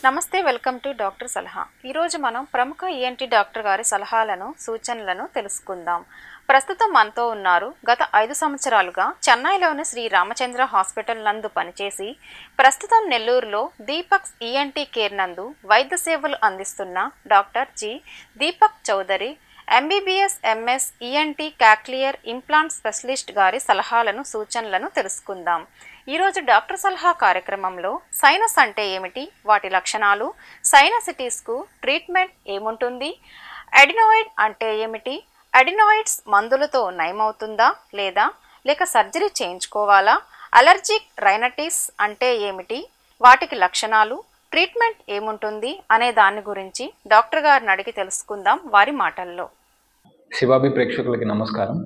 నమస్తే, welcome to doctor సలహా. ఈరోజు మనం ప్రముఖ ఈఎన్టీ డాక్టర్ గారి సలహాలను, సూచనలను తెలుసుకుందాం. ప్రస్తుతం మనతో ఉన్నారు. గత 5 సంవత్సరాలుగా చెన్నైలోని శ్రీ రామచంద్ర హాస్పిటల్ నందు పనిచేసి ప్రస్తుతం నెల్లూరులో దీపక్ ఈఎన్టీ కేర్ నందు వైద్య సేవలు అందిస్తున్న doctor G Deepak Chaudhary, MBBS MS ENT cochlear implant specialist గారి సలహాలను, సూచనలను తెలుసుకుందాం. ఈరోజు డాక్టర్ సలహా కార్యక్రమంలో సైనస్ అంటే ఏమిటి, వాటి లక్షణాలు, సైనసిటీస్కు ట్రీట్మెంట్ ఏముంటుంది, అడినాయిడ్ అంటే ఏమిటి, అడినాయిడ్స్ మందులతో నయమవుతుందా లేక సర్జరీ చేయించుకోవాలా, అలర్జిక్ రైనటిస్ అంటే ఏమిటి, వాటికి లక్షణాలు, ట్రీట్మెంట్ ఏముంటుంది అనే దాని గురించి డాక్టర్ గారిని అడిగి తెలుసుకుందాం వారి మాటల్లో. శివాబి ప్రేక్షకులకి నమస్కారం.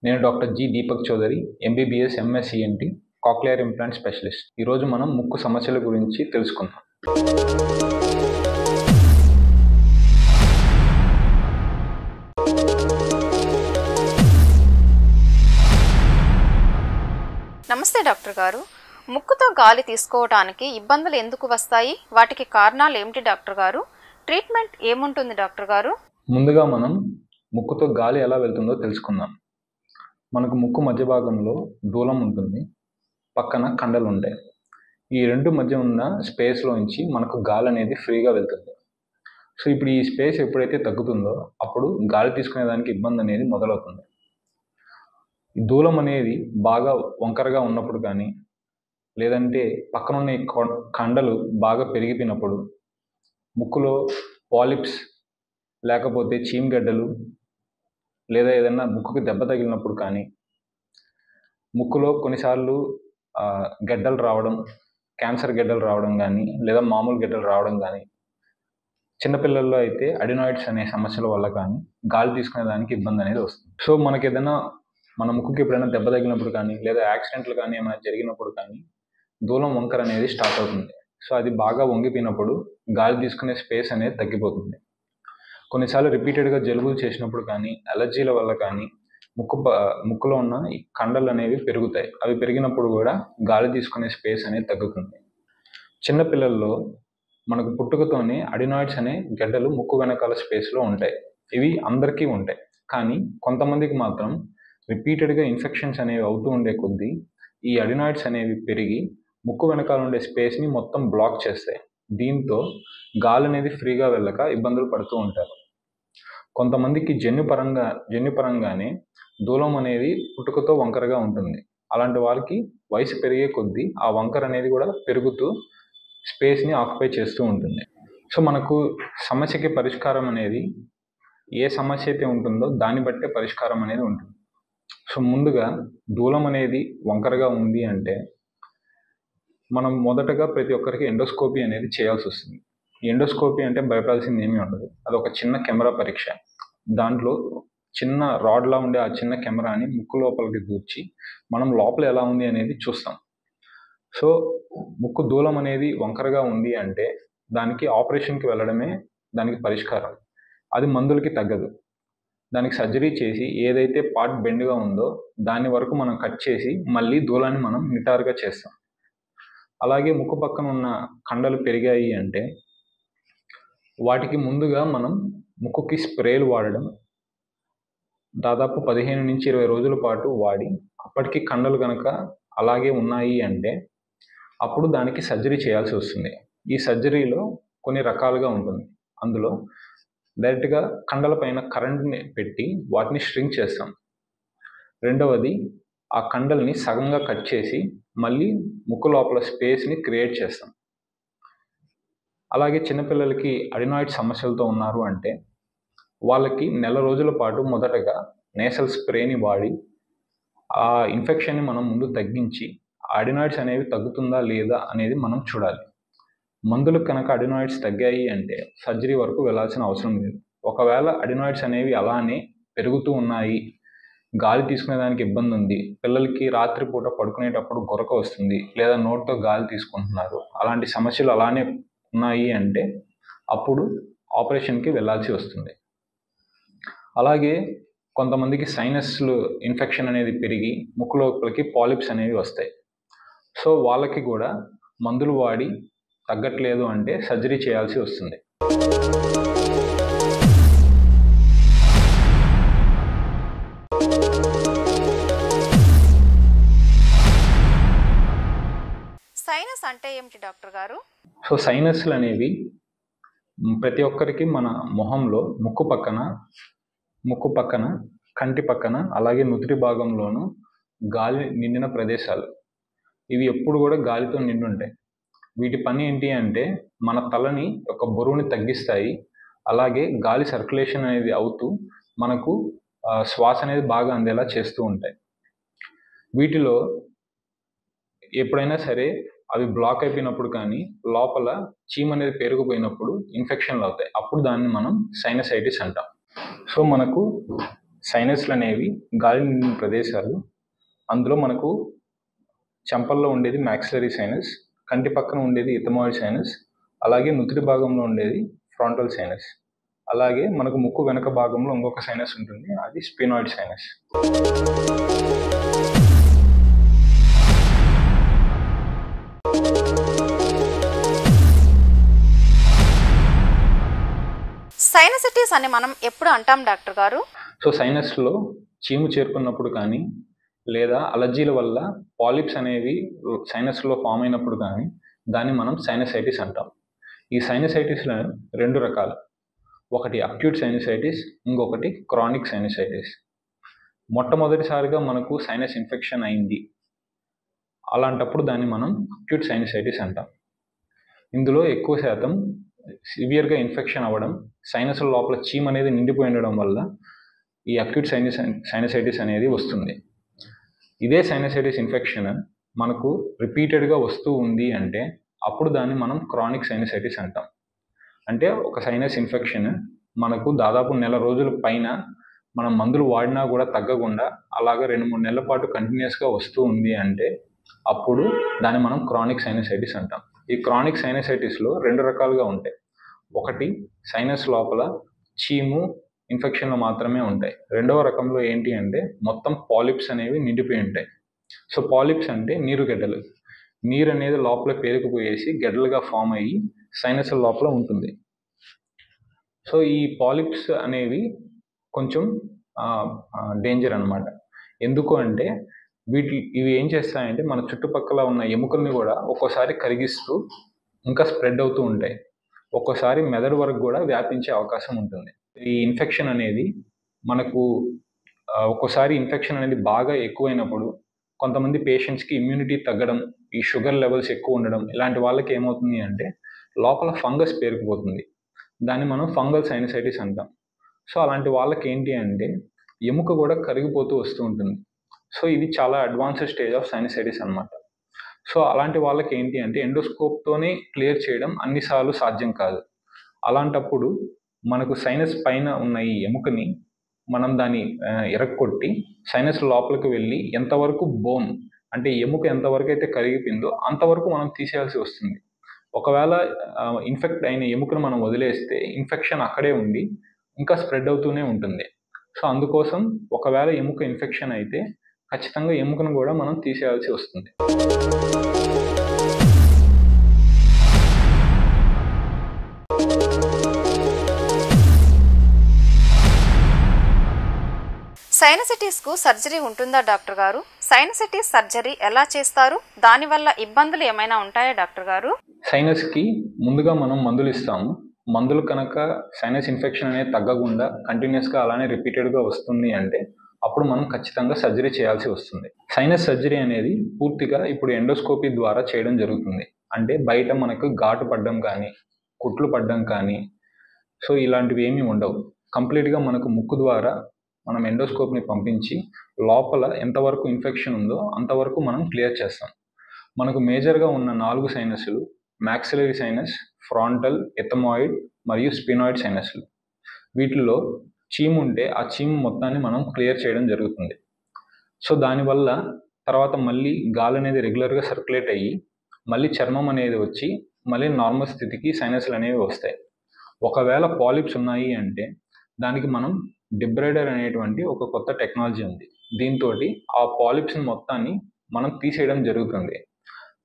నేను doctor G Deepak Chaudhary, MBBS MS ENT cochlear implant specialist. ఈరోజు మనం ముక్కు సమస్యల గురించి తెలుసుకుందాం. నమస్తే డాక్టర్ గారు. ముక్కుతో గాలి తీసుకోవడానికి ఇబ్బందులు ఎందుకు వస్తాయి, వాటికి కారణాలు ఏమిటి డాక్టర్ గారు, ట్రీట్మెంట్ ఏముంటుంది డాక్టర్ గారు? ముందుగా మనం ముక్కుతో గాలి ఎలా వెళ్తుందో తెలుసుకుందాం. మనకు ముక్కు మధ్య భాగంలో దూలం ఉంటుంది, పక్కన కండలు ఉంటాయి. ఈ రెండు మధ్య ఉన్న స్పేస్లోంచి మనకు గాలి అనేది ఫ్రీగా వెళ్తుంది. సో ఇప్పుడు ఈ స్పేస్ ఎప్పుడైతే తగ్గుతుందో అప్పుడు గాలి తీసుకునేదానికి ఇబ్బంది అనేది మొదలవుతుంది. ఈ దూలం అనేది బాగా వంకరగా ఉన్నప్పుడు కానీ, లేదంటే పక్కనున్న ఈ కండలు బాగా పెరిగిపోయినప్పుడు, ముక్కులో పాలిప్స్ లేకపోతే చీమగడ్డలు లేదా ఏదైనా ముక్కుకి దెబ్బ తగిలినప్పుడు కానీ, ముక్కులో కొన్నిసార్లు గడ్డలు రావడం, క్యాన్సర్ గడ్డలు రావడం కానీ, లేదా మామూలు గడ్డలు రావడం కానీ, చిన్నపిల్లల్లో అయితే అడినాయిడ్స్ అనే సమస్యల వల్ల కానీ గాలి తీసుకునేదానికి ఇబ్బంది అనేది వస్తుంది. సో మనకి ఏదైనా మన ముక్కుకి ఎప్పుడైనా దెబ్బ తగిలినప్పుడు కానీ, లేదా యాక్సిడెంట్లు కానీ ఏమైనా జరిగినప్పుడు కానీ దూలం వంకర అనేది స్టార్ట్ అవుతుంది. సో అది బాగా వంగిపోయినప్పుడు గాలి తీసుకునే స్పేస్ అనేది తగ్గిపోతుంది. కొన్నిసార్లు రిపీటెడ్గా జలుబులు చేసినప్పుడు కానీ, అలర్జీల వల్ల కానీ ముక్కులో ఉన్న ఈ కండలు అనేవి పెరుగుతాయి. అవి పెరిగినప్పుడు కూడా గాలి తీసుకునే స్పేస్ అనేది తగ్గుతుంది. చిన్నపిల్లల్లో మనకు పుట్టుకతోనే అడినాయిడ్స్ అనే గడ్డలు ముక్కు వెనకాల స్పేస్లో ఉంటాయి. ఇవి అందరికీ ఉంటాయి, కానీ కొంతమందికి మాత్రం రిపీటెడ్గా ఇన్ఫెక్షన్స్ అనేవి అవుతూ ఉండే కొద్దీ ఈ అడినాయిడ్స్ అనేవి పెరిగి ముక్కు వెనకాల ఉండే స్పేస్ని మొత్తం బ్లాక్ చేస్తాయి. దీంతో గాలి అనేది ఫ్రీగా వెళ్ళక ఇబ్బందులు పడుతూ ఉంటారు. కొంతమందికి జన్యుపరంగానే దూలం అనేది పుట్టుకతో వంకరగా ఉంటుంది. అలాంటి వారికి వయసు పెరిగే కొద్దీ ఆ వంకర అనేది కూడా పెరుగుతూ స్పేస్ని ఆక్యుపై చేస్తూ ఉంటుంది. సో మనకు సమస్యకి పరిష్కారం అనేది ఏ సమస్య అయితే ఉంటుందో దాన్ని బట్టే పరిష్కారం అనేది ఉంటుంది. సో ముందుగా దూలం అనేది వంకరగా ఉంది అంటే మనం మొదటగా ప్రతి ఒక్కరికి ఎండోస్కోపీ అనేది చేయాల్సి వస్తుంది. ఈ ఎండోస్కోపీ అంటే భయపడాల్సింది ఏమీ ఉండదు. అది ఒక చిన్న కెమెరా పరీక్ష. దాంట్లో చిన్న రాడ్లా ఉండే ఆ చిన్న కెమెరాని ముక్కు లోపలికి దూర్చి మనం లోపల ఎలా ఉంది అనేది చూస్తాం. సో ముక్కు దూలం అనేది వంకరగా ఉంది అంటే దానికి ఆపరేషన్కి వెళ్ళడమే దానికి పరిష్కారం. అది మందులకి తగ్గదు. దానికి సర్జరీ చేసి ఏదైతే పార్ట్ బెండ్గా ఉందో దాని వరకు మనం కట్ చేసి మళ్ళీ దూలాన్ని మనం నిటారుగా చేస్తాం. అలాగే ముక్కు పక్కన ఉన్న కండలు పెరిగాయి అంటే వాటికి ముందుగా మనం ముక్కుకి స్ప్రేలు వాడడం, దాదాపు 15 నుంచి 20 రోజుల పాటు వాడి అప్పటికి కండలు కనుక అలాగే ఉన్నాయి అంటే అప్పుడు దానికి సర్జరీ చేయాల్సి వస్తుంది. ఈ సర్జరీలో కొన్ని రకాలుగా ఉంటుంది. అందులో డైరెక్ట్గా కండల పైన కరెంట్ని పెట్టి వాటిని స్ట్రింగ్ చేస్తాం. రెండవది ఆ కండల్ని సగంగా కట్ చేసి మళ్ళీ ముక్కు లోపల స్పేస్ని క్రియేట్ చేస్తాం. అలాగే చిన్నపిల్లలకి అడినాయిడ్ సమస్యలతో ఉన్నారు అంటే వాళ్ళకి నెల రోజుల పాటు మొదటగా నేసల్ స్ప్రేని వాడి ఆ ఇన్ఫెక్షన్ని మనం ముందు తగ్గించి అడినాయిడ్స్ అనేవి తగ్గుతుందా లేదా అనేది మనం చూడాలి. మందులకు కనుక అడినాయిడ్స్ తగ్గాయి అంటే సర్జరీ వరకు వెళ్ళాల్సిన అవసరం లేదు. ఒకవేళ అడినాయిడ్స్ అనేవి అలానే పెరుగుతూ ఉన్నాయి, గాలి తీసుకునేదానికి ఇబ్బంది ఉంది, పిల్లలకి రాత్రిపూట పడుకునేటప్పుడు గొరక వస్తుంది, లేదా నోటితో గాలి తీసుకుంటున్నారు, అలాంటి సమస్యలు అలానే ఉన్నాయి అంటే అప్పుడు ఆపరేషన్కి వెళ్ళాల్సి వస్తుంది. అలాగే కొంతమందికి సైనస్లు ఇన్ఫెక్షన్ అనేది పెరిగి ముక్కు లోపలికి పాలిప్స్ అనేవి వస్తాయి. సో వాళ్ళకి కూడా మందులు వాడి తగ్గట్లేదు అంటే సర్జరీ చేయాల్సి వస్తుంది. సైనస్ అంటే ఏమిటి డాక్టర్ గారు? సో సైనస్లు అనేవి ప్రతి ఒక్కరికి మన మొహంలో ముక్కు పక్కన, కంటి పక్కన, అలాగే నుదుటి భాగంలోనూ గాలి నిండిన ప్రదేశాలు. ఇవి ఎప్పుడు కూడా గాలితో నిండి ఉంటాయి. వీటి పని ఏంటి అంటే మన తలని యొక్క బరువుని తగ్గిస్తాయి. అలాగే గాలి సర్క్యులేషన్ అనేది అవుతూ మనకు శ్వాస అనేది బాగా అందేలా చేస్తూ ఉంటాయి. వీటిలో ఎప్పుడైనా సరే అవి బ్లాక్ అయిపోయినప్పుడు కానీ లోపల చీమ అనేది పేరుకుపోయినప్పుడు ఇన్ఫెక్షన్లు అవుతాయి. అప్పుడు దాన్ని మనం సైనసైటిస్ అంటాం. సో మనకు సైనస్లు అనేవి గాలి నిండిన ప్రదేశాలు. అందులో మనకు చెంపల్లో ఉండేది మాక్సిలరీ సైనస్, కంటి పక్కన ఉండేది ఎథమాయిడ్ సైనస్, అలాగే నుదుటి భాగంలో ఉండేది ఫ్రాంటల్ సైనస్. అలాగే మనకు ముక్కు వెనక భాగంలో ఇంకొక సైనస్ ఉంటుంది, అది స్పినాయిడ్ సైనస్. సైనసిటిస్ అని మనం ఎప్పుడు అంటాం డాక్టర్ గారు? సో సైనస్లో చీము చేరుకున్నప్పుడు కానీ లేదా అలర్జీల వల్ల పాలిప్స్ అనేవి సైనస్లో ఫామ్ అయినప్పుడు కానీ దాన్ని మనం సైనసైటిస్ అంటాం. ఈ సైనసైటిస్లో 2 రకాలు, ఒకటి అక్యూట్ సైనసైటిస్, ఇంకొకటి క్రానిక్ సైనసైటిస్. మొట్టమొదటిసారిగా మనకు సైనస్ ఇన్ఫెక్షన్ అయింది, అలాంటప్పుడు దాన్ని మనం అక్యూట్ సైనసైటిస్ అంటాం. ఇందులో ఎక్కువ శాతం సివియర్గా ఇన్ఫెక్షన్ అవ్వడం, సైనస్ లోపల చీమ్ అనేది నిండిపోయి ఉండడం వల్ల ఈ అక్యూట్ సైనసైటిస్ అనేది వస్తుంది. ఇదే సైనసైటిస్ ఇన్ఫెక్షన్ మనకు రిపీటెడ్గా వస్తూ ఉంది అంటే అప్పుడు దాన్ని మనం క్రానిక్ సైనసైటిస్ అంటాం. అంటే ఒక సైనస్ ఇన్ఫెక్షన్ మనకు దాదాపు 1 నెల రోజుల పైన మనం మందులు వాడినా కూడా తగ్గకుండా అలాగా 2-3 నెలల పాటు కంటిన్యూస్గా వస్తూ ఉంది అంటే అప్పుడు దాన్ని మనం క్రానిక్ సైనసైటిస్ అంటాం. ఈ క్రానిక్ సైనసైటిస్లో 2 రకాలుగా ఉంటాయి. ఒకటి సైనస్ లోపల చీము ఇన్ఫెక్షన్లు మాత్రమే ఉంటాయి. రెండవ రకంలో ఏంటి అంటే మొత్తం పాలిప్స్ అనేవి నిండిపోయి ఉంటాయి. సో పాలిప్స్ అంటే నీరు గడ్డలు. నీరు అనేది లోపల పేరుకుపోయేసి గడ్డలుగా ఫామ్ అయ్యి సైనస్ లోపల ఉంటుంది. సో ఈ పాలిప్స్ అనేవి కొంచెం డేంజర్ అన్నమాట. ఎందుకు అంటే ఇవి ఏం చేస్తాయంటే మన చుట్టుపక్కల ఉన్న ఎముకల్ని కూడా ఒక్కోసారి కరిగిస్తూ ఇంకా స్ప్రెడ్ అవుతూ ఉంటాయి. ఒక్కోసారి మెదడు వరకు కూడా వ్యాపించే అవకాశం ఉంటుంది. ఈ ఇన్ఫెక్షన్ అనేది మనకు ఒక్కోసారి ఇన్ఫెక్షన్ అనేది బాగా ఎక్కువైనప్పుడు కొంతమంది పేషెంట్స్కి ఇమ్యూనిటీ తగ్గడం, ఈ షుగర్ లెవెల్స్ ఎక్కువ ఉండడం, ఇలాంటి వాళ్ళకి ఏమవుతుంది అంటే లోపల ఫంగస్ పేరుకుపోతుంది. దాన్ని మనం ఫంగల్ సైనసైటిస్ అంటాం. సో అలాంటి వాళ్ళకి ఏంటి అంటే ఎముక కూడా కరిగిపోతూ వస్తూ ఉంటుంది. సో ఇది చాలా అడ్వాన్స్డ్ స్టేజ్ ఆఫ్ సైనసైటిస్ అన్నమాట. సో అలాంటి వాళ్ళకి ఏంటి అంటే ఎండోస్కోప్తోనే క్లియర్ చేయడం అన్నిసార్లు సాధ్యం కాదు. అలాంటప్పుడు మనకు సైనస్ పైన ఉన్న ఈ ఎముకని మనం దాన్ని ఎరక్కొట్టి సైనస్ లోపలికి వెళ్ళి ఎంతవరకు బోన్ అంటే ఎముక ఎంతవరకు అయితే కరిగిపోయిందో అంతవరకు మనం తీసేయాల్సి వస్తుంది. ఒకవేళ ఇన్ఫెక్ట్ అయిన ఎముకను మనం వదిలేస్తే ఇన్ఫెక్షన్ అక్కడే ఉండి ఇంకా స్ప్రెడ్ అవుతూనే ఉంటుంది. సో అందుకోసం ఒకవేళ ఎముక ఇన్ఫెక్షన్ అయితే ఖచ్చితంగా ఎముకను కూడా మనం తీసేయాల్సి వస్తుంది. సైనసిటిస్కు సర్జరీ ఉంటుందా డాక్టర్ గారు? సైనసిటిస్ సర్జరీ ఎలా చేస్తారు? దానివల్ల ఇబ్బందులు ఏమైనా ఉంటాయా డాక్టర్ గారు? సైనస్కి ముందుగా మనం మందులు ఇస్తాము. మందులు కనుక సైనస్ ఇన్ఫెక్షన్ అనేది తగ్గకుండా కంటిన్యూస్గా అలానే రిపీటెడ్గా వస్తుంది అంటే అప్పుడు మనం ఖచ్చితంగా సర్జరీ చేయాల్సి వస్తుంది. సైనస్ సర్జరీ అనేది పూర్తిగా ఇప్పుడు ఎండోస్కోపీ ద్వారా చేయడం జరుగుతుంది. అంటే బయట మనకు ఘాటు పడడం కానీ కుట్లు పడడం కానీ సో ఇలాంటివి ఏమీ ఉండవు. కంప్లీట్గా మనకు ముక్కు ద్వారా మనం ఎండోస్కోప్ని పంపించి లోపల ఎంతవరకు ఇన్ఫెక్షన్ ఉందో అంతవరకు మనం క్లియర్ చేస్తాం. మనకు మేజర్గా ఉన్న 4 సైనస్లు మాక్సిలరీ సైనస్, ఫ్రాంటల్, ఎథమాయిడ్ మరియు స్పినాయిడ్ సైనస్లు. వీటిల్లో చీము ఉంటే ఆ చీము మొత్తాన్ని మనం క్లియర్ చేయడం జరుగుతుంది. సో దానివల్ల తర్వాత మళ్ళీ గాలి అనేది రెగ్యులర్గా సర్క్యులేట్ అయ్యి మళ్ళీ చర్మం అనేది వచ్చి మళ్ళీ నార్మల్ స్థితికి సైనస్లు అనేవి వస్తాయి. ఒకవేళ పాలిప్స్ ఉన్నాయి అంటే దానికి మనం డిబ్రైడర్ అనేటువంటి ఒక కొత్త టెక్నాలజీ ఉంది. దీంతో ఆ పాలిప్స్ మొత్తాన్ని మనం తీసేయడం జరుగుతుంది.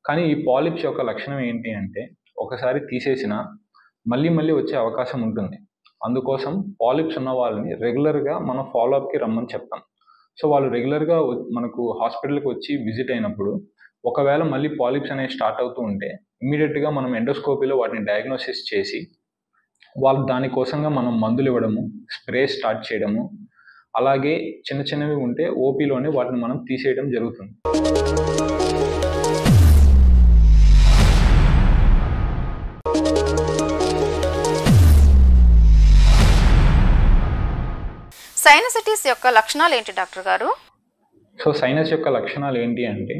కానీ ఈ పాలిప్స్ యొక్క లక్షణం ఏంటి అంటే ఒకసారి తీసేసినా మళ్ళీ మళ్ళీ వచ్చే అవకాశం ఉంటుంది. అందుకోసం పాలిప్స్ ఉన్న వాళ్ళని రెగ్యులర్గా మనం ఫాలోఅప్కి రమ్మని చెప్తాం. సో వాళ్ళు రెగ్యులర్గా మనకు హాస్పిటల్కి వచ్చి విజిట్ అయినప్పుడు ఒకవేళ మళ్ళీ పాలిప్స్ అనేవి స్టార్ట్ అవుతూ ఉంటే ఇమీడియట్గా మనం ఎండోస్కోపీలో వాటిని డయాగ్నోసిస్ చేసి వాళ్ళు దానికోసంగా మనం మందులు ఇవ్వడము, స్ప్రే స్టార్ట్ చేయడము, అలాగే చిన్న చిన్నవి ఉంటే ఓపీలోనే వాటిని మనం తీసేయడం జరుగుతుంది. సైనసైటిస్ యొక్క లక్షణాలు ఏంటి డాక్టర్ గారు? సో సైనస్ యొక్క లక్షణాలు ఏంటి అంటే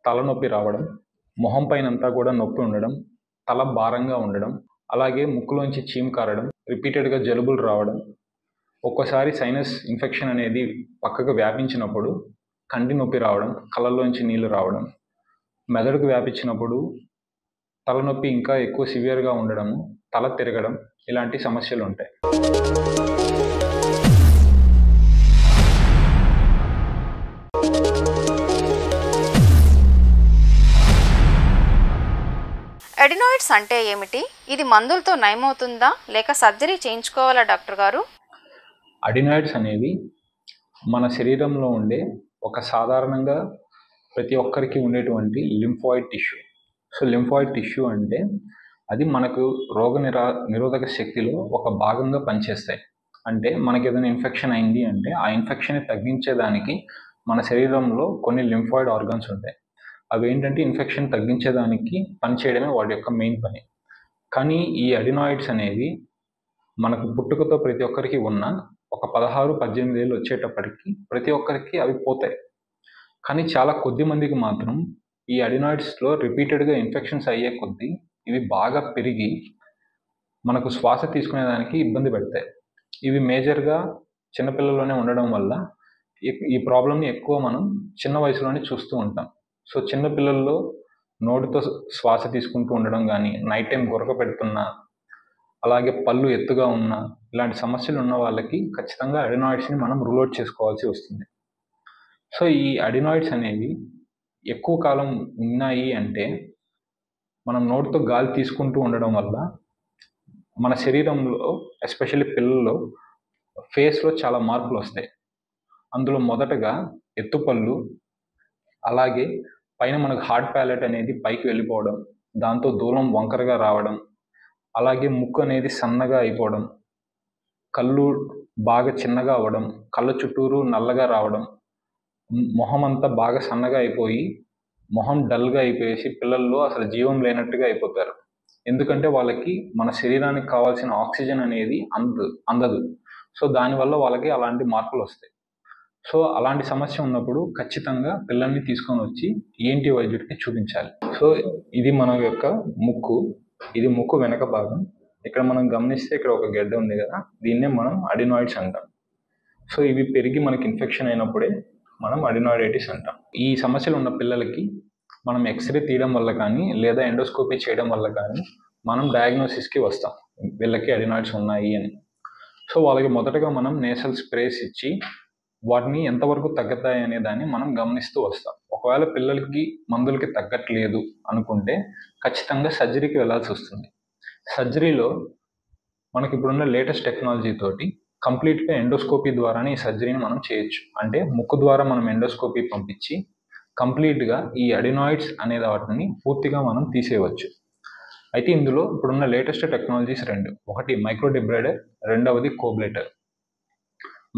తలనొప్పి రావడం, మొహం పైన అంతా కూడా నొప్పి ఉండడం, తల భారంగా ఉండడం, అలాగే ముక్కులోంచి చీము కారడం, రిపీటెడ్గా జలుబులు రావడం, ఒక్కోసారి సైనస్ ఇన్ఫెక్షన్ అనేది పక్కకు వ్యాపించినప్పుడు కంటి నొప్పి రావడం, కళ్ళల్లోంచి నీళ్లు రావడం, మెదడుకు వ్యాపించినప్పుడు తలనొప్పి ఇంకా ఎక్కువ సివియర్గా ఉండడము, తల తిరగడం, ఇలాంటి సమస్యలు ఉంటాయి. అడినాయిడ్స్ అంటే ఏమిటి? ఇది మందులతో నయమవుతుందా లేక సర్జరీ చేయించుకోవాలా డాక్టర్ గారు? అడినాయిడ్స్ అనేవి మన శరీరంలో ఉండే ఒక సాధారణంగా ప్రతి ఒక్కరికి ఉండేటువంటి lymphoid tissue. So lymphoid tissue అంటే అది మనకు రోగ నిరోధక శక్తిలో ఒక భాగంగా పనిచేస్తాయి. అంటే మనకి ఏదైనా ఇన్ఫెక్షన్ అయింది అంటే ఆ ఇన్ఫెక్షన్ని తగ్గించేదానికి మన శరీరంలో కొన్ని లింఫాయిడ్ ఆర్గాన్స్ ఉంటాయి. అవి ఏంటంటే ఇన్ఫెక్షన్ తగ్గించేదానికి పనిచేయడమే వాటి యొక్క మెయిన్ పని. కానీ ఈ అడినాయిడ్స్ అనేవి మనకు పుట్టుకతో ప్రతి ఒక్కరికి ఉన్న ఒక 16-18 ఏళ్ళు వచ్చేటప్పటికి ప్రతి ఒక్కరికి అవి పోతాయి. కానీ చాలా కొద్ది మందికి మాత్రం ఈ అడినాయిడ్స్లో రిపీటెడ్గా ఇన్ఫెక్షన్స్ అయ్యే కొద్దీ ఇవి బాగా పెరిగి మనకు శ్వాస తీసుకునేదానికి ఇబ్బంది పెడతాయి. ఇవి మేజర్గా చిన్నపిల్లల్లోనే ఉండడం వల్ల ఈ ప్రాబ్లమ్ని ఎక్కువ మనం చిన్న వయసులోనే చూస్తూ ఉంటాం. సో చిన్నపిల్లల్లో నోటితో శ్వాస తీసుకుంటూ ఉండడం కానీ, నైట్ టైం గురక పెడుతున్నా, అలాగే పళ్ళు ఎత్తుగా ఉన్న ఇలాంటి సమస్యలు ఉన్న వాళ్ళకి ఖచ్చితంగా అడినాయిడ్స్ని మనం రూల్ అవుట్ చేసుకోవాల్సి వస్తుంది. సో ఈ అడినాయిడ్స్ అనేవి ఎక్కువ కాలం ఉన్నాయి అంటే మనం నోటితో గాలి తీసుకుంటూ ఉండడం వల్ల మన శరీరంలో ఎస్పెషల్లీ పిల్లల్లో ఫేస్లో చాలా మార్పులు వస్తాయి. అందులో మొదటగా ఎత్తుపళ్ళు, అలాగే పైన మనకు హార్డ్ ప్యాలెట్ అనేది పైకి వెళ్ళిపోవడం, దాంతో దూలం వంకరగా రావడం, అలాగే ముక్కు అనేది సన్నగా అయిపోవడం, కళ్ళు బాగా చిన్నగా అవ్వడం, కళ్ళ చుట్టూరు నల్లగా రావడం, మొహం అంతా బాగా సన్నగా అయిపోయి మొహం డల్గా అయిపోయేసి పిల్లల్లో అసలు జీవం లేనట్టుగా అయిపోతారు. ఎందుకంటే వాళ్ళకి మన శరీరానికి కావాల్సిన ఆక్సిజన్ అనేది అందదు. సో దానివల్ల వాళ్ళకి అలాంటి మార్పులు వస్తాయి. సో అలాంటి సమస్య ఉన్నప్పుడు ఖచ్చితంగా పిల్లల్ని తీసుకొని వచ్చి ENT వైద్యుడికి చూపించాలి. సో ఇది మన యొక్క ముక్కు, ఇది ముక్కు వెనక భాగం. ఇక్కడ మనం గమనిస్తే ఇక్కడ ఒక గెడ్డ ఉంది కదా, దీన్నే మనం అడినాయిడ్స్ అంటాం. సో ఇవి పెరిగి మనకి ఇన్ఫెక్షన్ అయినప్పుడే మనం అడినాయిడైటిస్ అంటాం. ఈ సమస్యలు ఉన్న పిల్లలకి మనం ఎక్స్రే తీయడం వల్ల కానీ లేదా ఎండోస్కోపీ చేయడం వల్ల కానీ మనం డయాగ్నోసిస్కి వస్తాం వీళ్ళకి అడినాయిడ్స్ ఉన్నాయి అని. సో వాళ్ళకి మొదటగా మనం నేసల్ స్ప్రేస్ ఇచ్చి వాటిని ఎంతవరకు తగ్గుతాయి అనే దాన్ని మనం గమనిస్తూ వస్తాం. ఒకవేళ పిల్లలకి మందులకి తగ్గట్లేదు అనుకుంటే ఖచ్చితంగా సర్జరీకి వెళ్ళాల్సి వస్తుంది. సర్జరీలో మనకి ఇప్పుడున్న లేటెస్ట్ టెక్నాలజీ తోటి కంప్లీట్గా ఎండోస్కోపీ ద్వారానే ఈ సర్జరీని మనం చేయొచ్చు. అంటే ముక్కు ద్వారా మనం ఎండోస్కోపీ పంపించి కంప్లీట్గా ఈ అడినాయిడ్స్ అనే వాటిని పూర్తిగా మనం తీసేయవచ్చు. అయితే ఇందులో ఇప్పుడున్న లేటెస్ట్ టెక్నాలజీస్ రెండు, ఒకటి మైక్రోడిబ్రైడర్, రెండవది కోబ్లేటర్.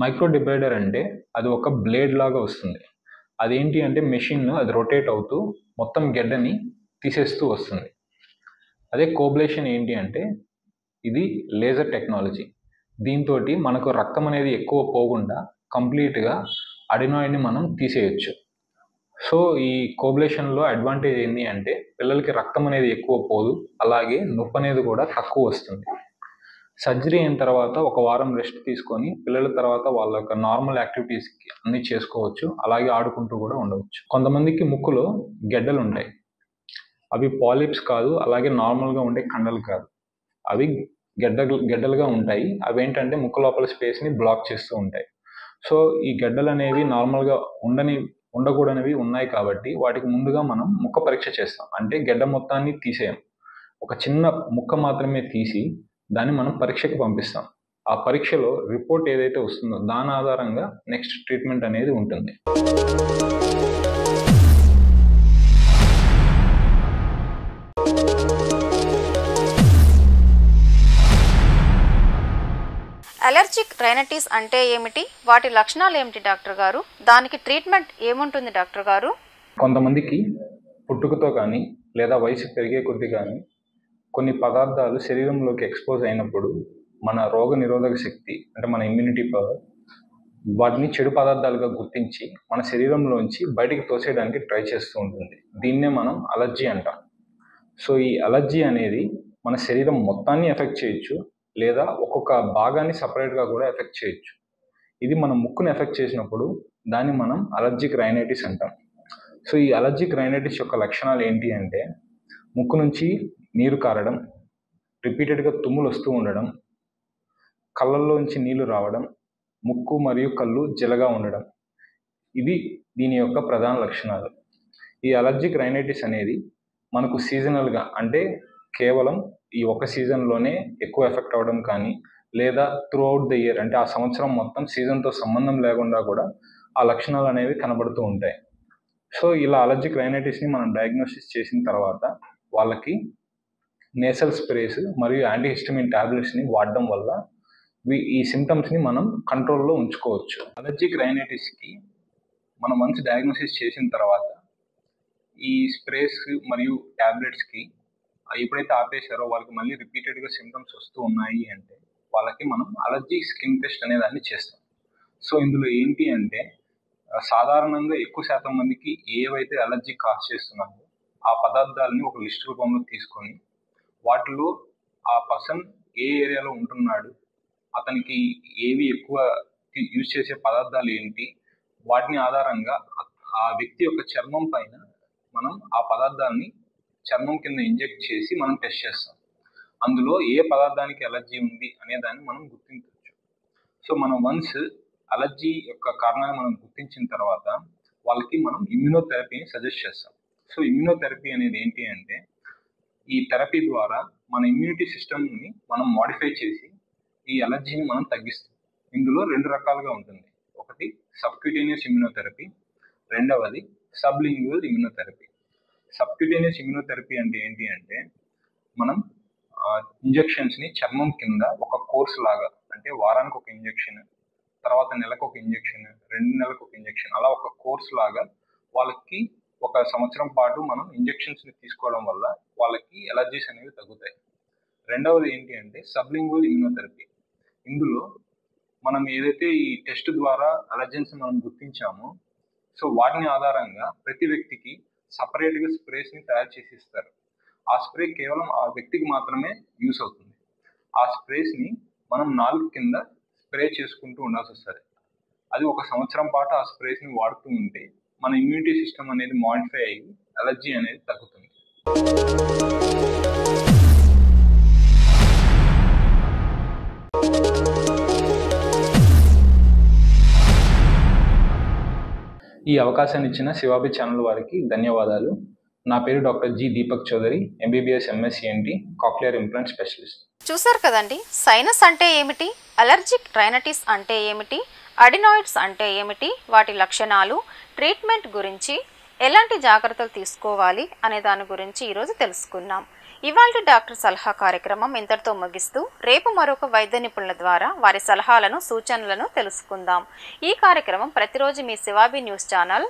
మైక్రోడిబ్రైడర్ అంటే అది ఒక బ్లేడ్ లాగా వస్తుంది. అదేంటి అంటే మెషిన్ అది రొటేట్ అవుతూ మొత్తం గెడ్డని తీసేస్తూ వస్తుంది. అదే కోబ్లేషన్ ఏంటి అంటే ఇది లేజర్ టెక్నాలజీ. దీంతో మనకు రక్తం అనేది ఎక్కువ పోకుండా కంప్లీట్గా అడినాయిడ్ని మనం తీసేయచ్చు. సో ఈ కోబ్లేషన్లో అడ్వాంటేజ్ ఏంటి అంటే పిల్లలకి రక్తం అనేది ఎక్కువ పోదు, అలాగే నొప్పి అనేది కూడా తక్కువ వస్తుంది. సర్జరీ అయిన తర్వాత ఒక వారం రెస్ట్ తీసుకొని పిల్లల తర్వాత వాళ్ళ యొక్క నార్మల్ యాక్టివిటీస్కి అన్నీ చేసుకోవచ్చు, అలాగే ఆడుకుంటూ కూడా ఉండవచ్చు. కొంతమందికి ముక్కులో గెడ్డలు ఉంటాయి. అవి పాలిప్స్ కాదు, అలాగే నార్మల్గా ఉండే కండలు కాదు, అవి గెడ్డలుగా ఉంటాయి. అవి ఏంటంటే ముక్కు లోపల స్పేస్ని బ్లాక్ చేస్తూ ఉంటాయి. సో ఈ గెడ్డలు అనేవి నార్మల్గా ఉండకూడనివి ఉన్నాయి కాబట్టి వాటికి ముందుగా మనం ముక్క పరీక్ష చేస్తాం. అంటే గెడ్డ మొత్తాన్ని తీసేయం, ఒక చిన్న ముక్క మాత్రమే తీసి దాన్ని మనం పరీక్షకు పంపిస్తాం. ఆ పరీక్షలో రిపోర్ట్ ఏదైతే వస్తుందో దాని ఆధారంగా నెక్స్ట్ ట్రీట్మెంట్ అనేది ఉంటుంది. అలర్జిక్ రైనైటిస్ అంటే ఏమిటి? వాటి లక్షణాలు ఏమిటి డాక్టర్ గారు? దానికి ట్రీట్మెంట్ ఏముంటుంది డాక్టర్ గారు? కొంతమందికి పుట్టుకతో కానీ లేదా వయసు పెరిగే కొద్దీ కానీ కొన్ని పదార్థాలు శరీరంలోకి ఎక్స్పోజ్ అయినప్పుడు మన రోగ నిరోధక శక్తి అంటే మన ఇమ్యూనిటీ పవర్ వాటిని చెడు పదార్థాలుగా గుర్తించి మన శరీరంలోంచి బయటికి తోసేయడానికి ట్రై చేస్తూ ఉంటుంది. దీన్నే మనం అలర్జీ అంటాం. సో ఈ అలర్జీ అనేది మన శరీరం మొత్తాన్ని ఎఫెక్ట్ చేయొచ్చు, లేదా ఒక్కొక్క భాగాన్ని సపరేట్గా కూడా ఎఫెక్ట్ చేయొచ్చు. ఇది మన ముక్కును ఎఫెక్ట్ చేసినప్పుడు దాన్ని మనం అలర్జిక్ రైనైటిస్ అంటాం. సో ఈ అలర్జిక్ రైనైటిస్ యొక్క లక్షణాలు ఏంటి అంటే ముక్కు నుంచి నీరు కారడం, రిపీటెడ్గా తుమ్ములు వస్తూ ఉండడం, కళ్ళల్లోంచి నీళ్లు రావడం, ముక్కు మరియు కళ్ళు జిలగా ఉండడం. ఇది దీని యొక్క ప్రధాన లక్షణాలు. ఈ అలర్జిక్ రైనైటిస్ అనేది మనకు సీజనల్గా అంటే కేవలం ఈ ఒక సీజన్లోనే ఎక్కువ ఎఫెక్ట్ అవ్వడం కానీ, లేదా త్రూ అవుట్ ద ఇయర్ అంటే ఆ సంవత్సరం మొత్తం సీజన్తో సంబంధం లేకుండా కూడా ఆ లక్షణాలు అనేవి కనబడుతూ ఉంటాయి. సో ఇలా అలర్జిక్ రైనైటిస్ని మనం డయాగ్నోసిస్ చేసిన తర్వాత వాళ్ళకి నేసల్ స్ప్రేస్ మరియు యాంటీహిస్టమిన్ టాబ్లెట్స్ని వాడడం వల్ల ఈ సిమ్టమ్స్ని మనం కంట్రోల్లో ఉంచుకోవచ్చు. అలర్జిక్ రైనైటిస్కి మనం వన్స్ డయాగ్నోసిస్ చేసిన తర్వాత ఈ స్ప్రేస్ మరియు టాబ్లెట్స్కి ఎప్పుడైతే ఆపేశారో వాళ్ళకి మళ్ళీ రిపీటెడ్గా సిమ్టమ్స్ వస్తూ ఉన్నాయి అంటే వాళ్ళకి మనం అలర్జీ స్కిన్ టెస్ట్ అనే దాన్ని చేస్తాం. సో ఇందులో ఏంటి అంటే సాధారణంగా ఎక్కువ శాతం మందికి ఏవైతే అలర్జీ కాజ్ చేస్తున్నారో ఆ పదార్థాలని ఒక లిస్ట్ రూపంలో తీసుకొని వాటిలో ఆ పర్సన్ ఏ ఏరియాలో ఉంటున్నాడు, అతనికి ఏవి ఎక్కువ యూజ్ చేసే పదార్థాలు ఏంటి, వాటిని ఆధారంగా ఆ వ్యక్తి యొక్క చర్మం పైన మనం ఆ పదార్థాలని చర్మం కింద ఇంజెక్ట్ చేసి మనం టెస్ట్ చేస్తాం. అందులో ఏ పదార్థానికి అలర్జీ ఉంది అనే దాన్ని మనం గుర్తించవచ్చు. సో మనం వన్స్ అలర్జీ యొక్క కారణాన్ని మనం గుర్తించిన తర్వాత వాళ్ళకి మనం ఇమ్యూనోథెరపీని సజెస్ట్ చేస్తాం. సో ఇమ్యూనోథెరపీ అనేది ఏంటి అంటే ఈ థెరపీ ద్వారా మన ఇమ్యూనిటీ సిస్టమ్ని మనం మాడిఫై చేసి ఈ అలర్జీని మనం తగ్గిస్తాం. ఇందులో 2 రకాలుగా ఉంటుంది. ఒకటి సబ్క్యూటేనియస్ ఇమ్యూనోథెరపీ, రెండవది సబ్లింగ్యువల్ ఇమ్యూనోథెరపీ. సబ్క్యూటేనియస్ ఇమ్యూనోథెరపీ అంటే ఏంటి అంటే మనం ఇంజెక్షన్స్ని చర్మం కింద ఒక కోర్స్ లాగా అంటే వారానికి ఒక ఇంజెక్షన్, తర్వాత నెలకు ఒక ఇంజెక్షన్, 2 నెలలకు ఒక ఇంజెక్షన్, అలా ఒక కోర్స్ లాగా వాళ్ళకి 1 సంవత్సరం పాటు మనం ఇంజెక్షన్స్ని తీసుకోవడం వల్ల వాళ్ళకి ఎలర్జీస్ అనేవి తగ్గుతాయి. రెండవది ఏంటి అంటే సబ్లింగ్యువల్ ఇమ్యూనోథెరపీ. ఇందులో మనం ఏదైతే ఈ టెస్ట్ ద్వారా అలర్జెన్స్ మనం గుర్తించామో సో వాటిని ఆధారంగా ప్రతి వ్యక్తికి సపరేట్గా స్ప్రేస్ని తయారు చేసి ఇస్తారు. ఆ స్ప్రే కేవలం ఆ వ్యక్తికి మాత్రమే యూస్ అవుతుంది. ఆ స్ప్రేస్ని మనం నాలుగు కింద స్ప్రే చేసుకుంటూ ఉండాల్సి వస్తుంది. అది 1 సంవత్సరం పాటు ఆ స్ప్రేస్ని వాడుతూ ఉంటే మన ఇమ్యూనిటీ సిస్టమ్ అనేది మాడిఫై అయ్యి అలర్జీ అనేది తగ్గుతుంది. ఈ అవకాశాన్ని ఇచ్చిన శివాబి ఛానల్ వారికి ధన్యవాదాలు. నా పేరు doctor G Deepak Chaudhary, MBBS MS ENT cochlear implant specialist. చూసారు కదండి, సైనస్ అంటే ఏమిటి, అలర్జిక్ రైనైటిస్ అంటే ఏమిటి, అడినాయిడ్స్ అంటే ఏమిటి, వాటి లక్షణాలు, ట్రీట్మెంట్ గురించి, ఎలాంటి జాగ్రత్తలు తీసుకోవాలి అనే దాని గురించి ఈరోజు తెలుసుకున్నాం. ఇవాళ డాక్టర్ సలహా కార్యక్రమం ఇంతటితో ముగిస్తూ రేపు మరొక వైద్య నిపుణుల ద్వారా వారి సలహాలను సూచనలను తెలుసుకుందాం. ఈ కార్యక్రమం ప్రతిరోజు మీ శివాబి న్యూస్ ఛానల్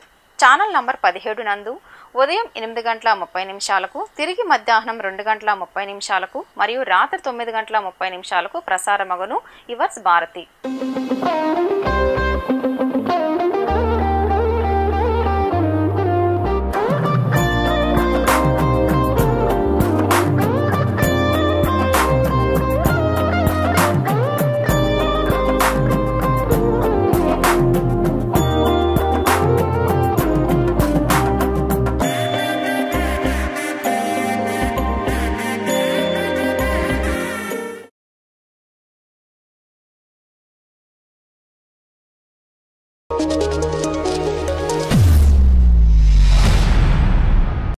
నంబర్ 17 నందు ఉదయం 8:30 తిరిగి మధ్యాహ్నం 2:30 మరియు రాత్రి 9:30 ప్రసారమగును. యువర్స్ భారతి.